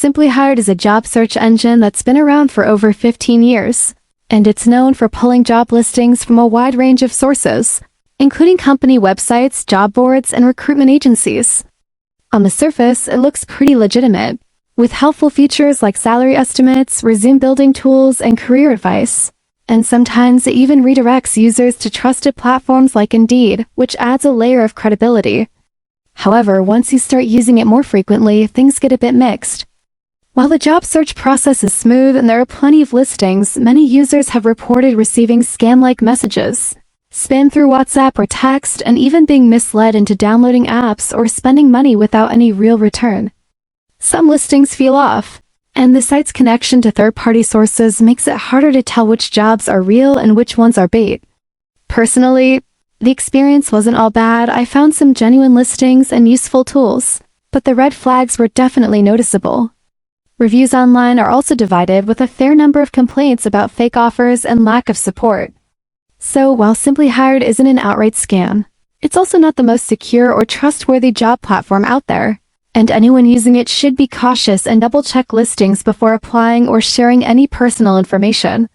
Simply Hired is a job search engine that's been around for over 15 years, and it's known for pulling job listings from a wide range of sources, including company websites, job boards, and recruitment agencies. On the surface, it looks pretty legitimate, with helpful features like salary estimates, resume building tools, and career advice. And sometimes it even redirects users to trusted platforms like Indeed, which adds a layer of credibility. However, once you start using it more frequently, things get a bit mixed. While the job search process is smooth and there are plenty of listings, many users have reported receiving scam-like messages, spam through WhatsApp or text, and even being misled into downloading apps or spending money without any real return. Some listings feel off, and the site's connection to third-party sources makes it harder to tell which jobs are real and which ones are bait. Personally, the experience wasn't all bad. I found some genuine listings and useful tools, but the red flags were definitely noticeable. Reviews online are also divided, with a fair number of complaints about fake offers and lack of support. So while Simply Hired isn't an outright scam, it's also not the most secure or trustworthy job platform out there, and anyone using it should be cautious and double-check listings before applying or sharing any personal information.